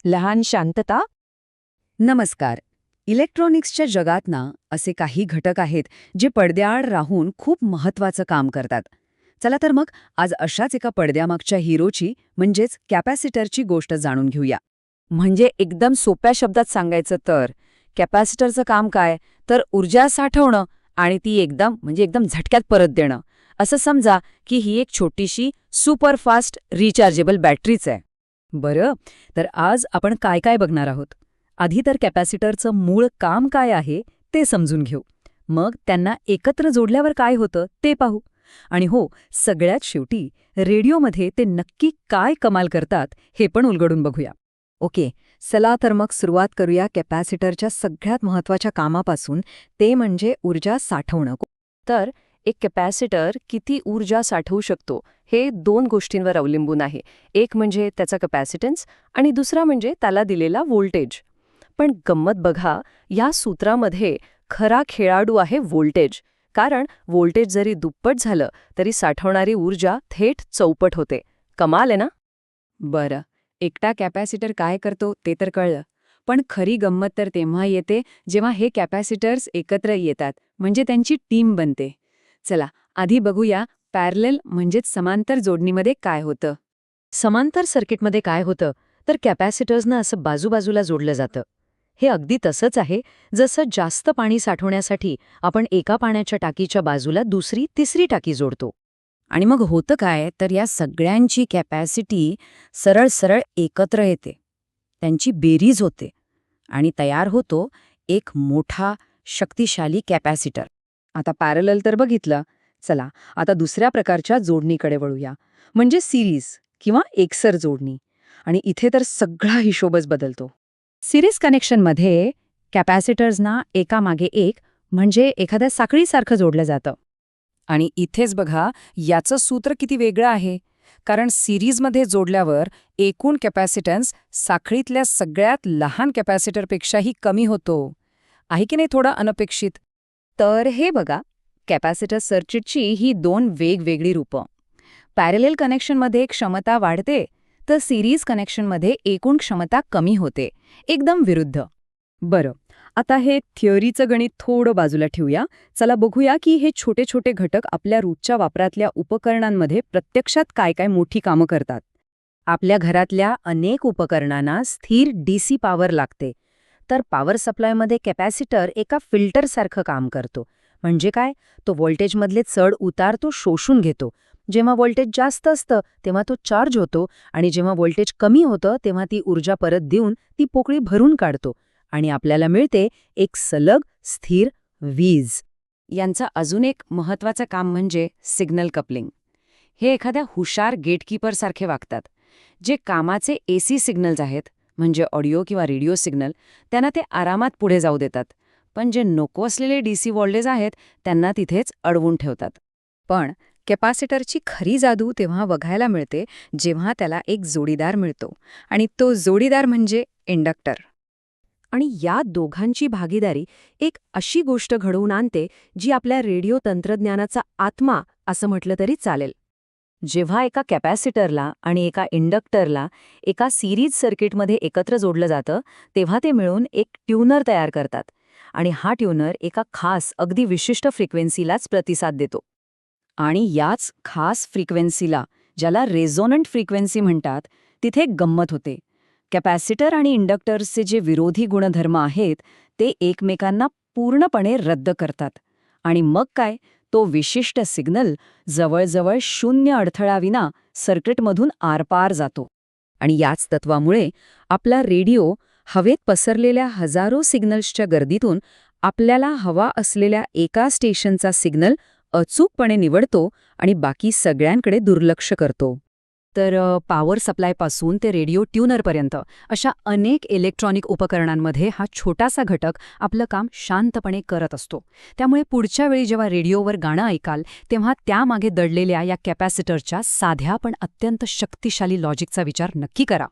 लहान शांतता. नमस्कार. इलेक्ट्रॉनिक्सच्या जगात ना असे काही घटक आहेत जे पडद्याआड राहून खूप महत्वाचं काम करतात. चला तर मग आज अशाच एका पडद्यामागच्या हिरोची म्हणजेच कॅपॅसिटरची गोष्ट जाणून घेऊया. म्हणजे एकदम सोप्या शब्दात सांगायचं तर कॅपॅसिटरचं काम काय, तर ऊर्जा साठवणं आणि ती एकदम झटक्यात परत देणं. असं समजा की ही एक छोटीशी सुपरफास्ट रिचार्जेबल बॅटरीच आहे. बरं, तर आज आपण काय काय बघणार आहोत. आधी तर कॅपॅसिटरचं मूळ काम काय आहे ते समजून घेऊ. मग त्यांना एकत्र जोडल्यावर काय होतं ते पाहू. आणि हो, सगळ्यात शेवटी रेडिओमध्ये ते नक्की काय कमाल करतात हे पण उलगडून बघूया. ओके, चला तर मग सुरुवात करूया कॅपॅसिटरच्या सगळ्यात महत्त्वाच्या कामापासून, ते म्हणजे ऊर्जा साठवणं. तर एक कॅपॅसिटर किती ऊर्जा साठवू शकतो हे दोन गोष्टींवर अवलंबून आहे. एक म्हणजे त्याचा कॅपॅसिटन्स आणि दुसरा म्हणजे त्याला दिलेला व्होल्टेज. पण गंमत बघा, या सूत्रामध्ये खरा खेळाडू आहे व्होल्टेज. कारण व्होल्टेज जरी दुप्पट झालं तरी साठवणारी ऊर्जा थेट चौपट होते. कमाल आहे ना? बरं, एकटा कॅपॅसिटर काय करतो ते तर कळलं. पण खरी गंमत तर तेव्हा येते जेव्हा हे कॅपॅसिटर्स एकत्र येतात, म्हणजे त्यांची टीम बनते. चला, आधी बघूया पॅरलल म्हणजेच समांतर जोडणीमध्ये काय होतं. समांतर सर्किटमध्ये काय होतं, तर कॅपॅसिटर्सनं असं बाजूबाजूला जोडलं जातं. हे अगदी तसंच आहे जसं जास्त पाणी साठवण्यासाठी आपण एका पाण्याच्या टाकीच्या बाजूला दुसरी तिसरी टाकी जोडतो. आणि मग होतं काय, तर या सगळ्यांची कॅपॅसिटी सरळ सरळ एकत्र येते, त्यांची बेरीज होते आणि तयार होतो एक मोठा शक्तिशाली कॅपॅसिटर. आता पॅरलल तर बघितलं. चला, आता दुसऱ्या प्रकारच्या जोडणीकडे वळूया, म्हणजे सिरीज किंवा एकसर जोडणी. आणि इथे तर सगळा हिशोबच बदलतो. सिरीज कनेक्शनमध्ये कॅपॅसिटर्सना एकामागे एक म्हणजे एखाद्या साखळीसारखं जोडलं जातं. आणि इथेच बघा, याचं सूत्र किती वेगळं आहे. कारण सिरीजमध्ये जोडल्यावर एकूण कॅपॅसिटन्स साखळीतल्या सगळ्यात लहान कॅपॅसिटरपेक्षाही कमी होतो. आहे की नाही थोडं अनपेक्षित? तर हे बघा, कॅपॅसिटर सर्किटची ही दोन वेगवेगळी रूपं. पॅरलल कनेक्शनमध्ये क्षमता वाढते, तर सिरीज कनेक्शनमध्ये एकूण क्षमता कमी होते. एकदम विरुद्ध. बरं, आता हे थिअरीचं गणित थोडं बाजूला ठेवूया. चला बघूया की हे छोटे छोटे घटक आपल्या रोजच्या वापरातल्या उपकरणांमध्ये प्रत्यक्षात काय काय मोठी कामं करतात. आपल्या घरातल्या अनेक उपकरणांना स्थिर डीसी पॉवर लागते. तर पॉवर सप्लायमध्ये कॅपॅसिटर एका फिल्टरसारखं काम करतो. म्हणजे काय, तो व्होल्टेजमधले चढ उतार तो शोषून घेतो. जेव्हा व्होल्टेज जास्त असतं तेव्हा तो चार्ज होतो आणि जेव्हा व्होल्टेज कमी होतं तेव्हा ती ऊर्जा परत देऊन ती पोकळी भरून काढतो आणि आपल्याला मिळते एक सलग स्थिर वीज. यांचा अजून एक महत्त्वाचं काम म्हणजे सिग्नल कपलिंग. हे एखाद्या हुशार गेटकीपरसारखे वागतात. जे कामाचे एसी सिग्नल्स आहेत, म्हणजे ऑडिओ किंवा रेडिओ सिग्नल, त्यांना ते आरामात पुढे जाऊ देतात. पण जे नको असलेले डीसी व्होल्टेज आहेत त्यांना तिथेच अडवून ठेवतात. पण कॅपॅसिटरची खरी जादू तेव्हा बघायला मिळते जेव्हा त्याला एक जोडीदार मिळतो. आणि तो जोडीदार म्हणजे इंडक्टर. आणि या दोघांची भागीदारी एक अशी गोष्ट घडवून आणते जी आपल्या रेडिओ तंत्रज्ञानाचा आत्मा असं म्हटलं तरी चालेल. जेव्हा एका कॅपॅसिटरला आणि एका इंडक्टरला एका सिरीज सर्किटमध्ये एकत्र जोडलं जातं, तेव्हा ते मिळून एक ट्यूनर तयार करतात. आणि हा ट्यूनर एका खास अगदी विशिष्ट फ्रिक्वेन्सीलाच प्रतिसाद देतो. आणि याच खास फ्रिक्वेन्सीला, ज्याला रेझोनंट फ्रिक्वेन्सी म्हणतात, तिथे एक गंमत होते. कॅपॅसिटर आणि इंडक्टर्सचे जे विरोधी गुणधर्म आहेत ते एकमेकांना पूर्णपणे रद्द करतात. आणि मग काय, तो विशिष्ट सिग्नल जवळजवळ शून्य अडथळाविना सर्किटमधून आरपार जातो. आणि याच तत्वामुळे आपला रेडिओ हवेत पसरलेल्या हजारो सिग्नल्सच्या गर्दीतून आपल्याला हवा असलेल्या एका स्टेशनचा सिग्नल अचूकपणे निवडतो आणि बाकी सगळ्यांकडे दुर्लक्ष करतो. तर पॉवर सप्लायपासून ते रेडिओ ट्यूनरपर्यंत अशा अनेक इलेक्ट्रॉनिक उपकरणांमध्ये हा छोटासा घटक आपलं काम शांतपणे करत असतो. त्यामुळे पुढच्या वेळी जेव्हा रेडिओवर गाणं ऐकाल तेव्हा त्यामागे दडलेल्या या कॅपॅसिटरच्या साध्या पण अत्यंत शक्तिशाली लॉजिकचा विचार नक्की करा.